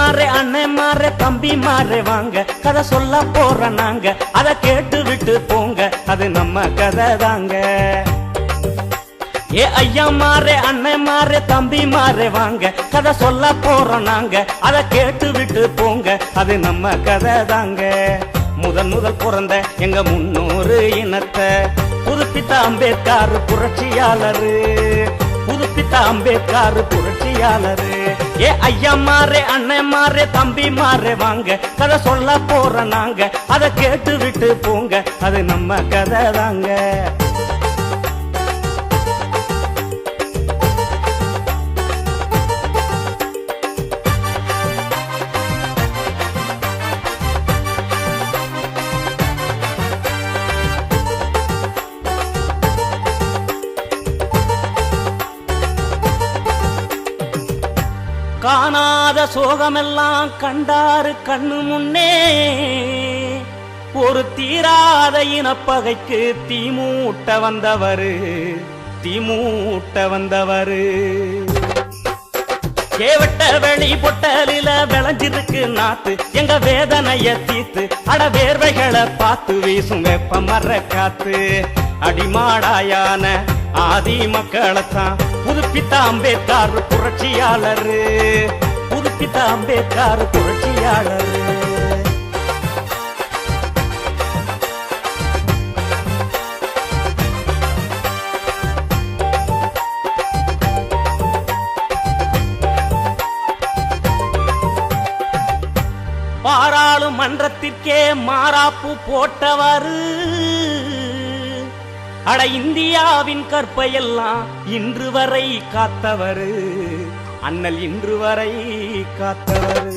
மாறே அண்ணன் மாறே தம்பி மாறே வாங்க கதை சொல்ல போற நாங்க அதை கேட்டு விட்டு போங்க அது நம்ம கதை தாங்க. ஏ ஐயா மாறே அண்ணன் மாறே தம்பி மாறே வாங்க கதை சொல்ல போற நாங்க அதை கேட்டு விட்டு போங்க அது நம்ம கதை தாங்க. முதல் பிறந்த எங்க முன்னோரு இனத்தை புதுப்பித்த அம்பேத்கர் புரட்சியாளரு, புதுப்பித்த அம்பேத்கர் புரட்சியாளரு. ஏ ஐயா மாறே அண்ணன் மாறே தம்பி மாறே வாங்க கதை சொல்ல போற நாங்க அதை கேட்டு விட்டு போங்க அது நம்ம கதை தாங்க. காணாத சோகமெல்லாம் கண்டாரு கண்ணு முன்னே, ஒரு தீராத இனப்பகைக்கு தீமூட்ட வந்தவரு, தீமூட்ட வந்தவரு. கேவட்ட வெளி பொட்டலில விளைஞ்சிருக்கு நாத்து எங்க வேதனைய தீத்து அட வேர்வைகளை பார்த்து வீசும் வெப்ப மர காத்து. அடிமாடாயான ஆதி மக்களைத்தான் புதுப்பித்த அம்பேத்கர் புரட்சியாளரு, புதுப்பித்த அம்பேத்கர் புரட்சியாளரு. பாராளுமன்றத்திற்கே மாறாப்பு போட்டவரு, அட இந்தியாவின் கற்பையெல்லாம் இன்று வரை காத்தவரு, அண்ணல் இன்று வரை காத்தவரு.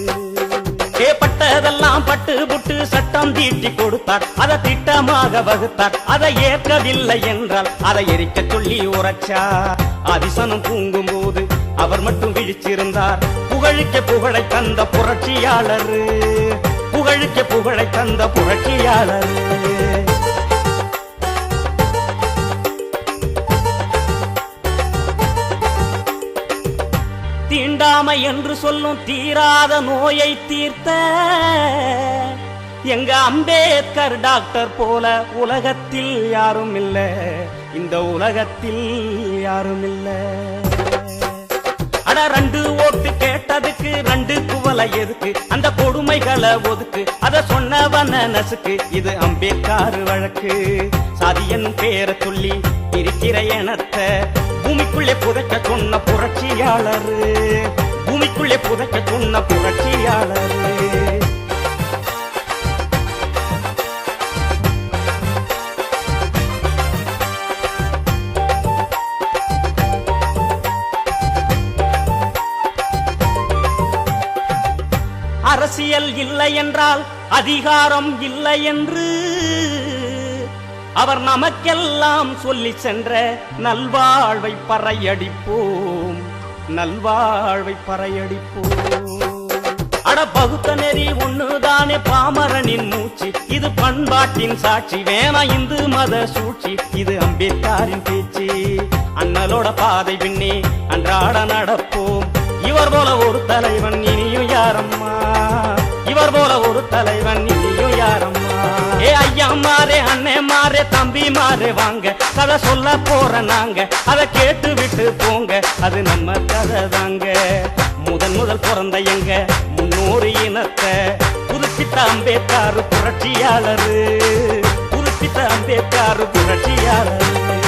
கேப்பட்டதெல்லாம் பட்டு புட்டு சட்டம் தீட்டி கொடுத்தார், அதை திட்டமாக வகுத்தார். அதை ஏற்கவில்லை என்றால் அதை எரிக்க சொல்லி உரைச்சார். அதிசனம் தூங்கும் போது அவர் மட்டும் விழிச்சிருந்தார். புகழுக்க புகழை தந்த புரட்சியாளரு, புகழுக்க புகழை தந்த புரட்சியாளரு. தீண்டாமை என்று சொல்லும் தீராத நோயை தீர்த்த எங்க அம்பேத்கர் டாக்டர் போல உலகத்தில் யாரும் இல்ல, இந்த உலகத்தில் யாரும் இல்ல. அட 2 ஓட்டு கேட்டதுக்கு 2 குவலை எதுக்கு, அந்த கொடுமைகளை ஒதுக்கு, அத சொன்னவன நசுக்கு. இது அம்பேத்கர் வழக்கு. சாதி என்னும் பேரை சொல்லி இருக்கிற இனத்தை பூமிக்குள்ளே புதைக்க சொன்ன புரட்சியாளரு, பூமிக்குள்ளே புதைக்க சொன்ன புரட்சியாளரு. அரசியல் இல்லை என்றால் அதிகாரம் இல்லை என்று அவர் நமக்கெல்லாம் சொல்லி சென்ற நல்வாழ்வை பறையடிப்போம், நல்வாழ்வை பறையடிப்போம். அட பகுத்த நெறி ஒண்ணுதானே பாமரனின் மூச்சு, இது பண்பாட்டின் சாட்சி. வேணா இந்து மத சூழ்ச்சி, இது அம்பேத்கரின் பேச்சு. அண்ணலோட பாதை பின்னே அன்றாட நடப்போம். இவர் போல ஒரு தலைவன் இனியும் யாரம்மா, இவர் போல ஒரு தலைவன் இனியும் யாரம்மா. ஏ ஐயா மாறே அண்ணன் மாறே தம்பி மாறே வாங்க கதை சொல்ல போற நாங்க அதை கேட்டு விட்டு போங்க அது நம்ம கதை தாங்க. முதல் பிறந்த எங்க முன்னோரு இனத்தை புதுப்பித்த அம்பேத்கர் புரட்சியாளரு, புதுப்பித்த அம்பேத்கர் புரட்சியாளரு.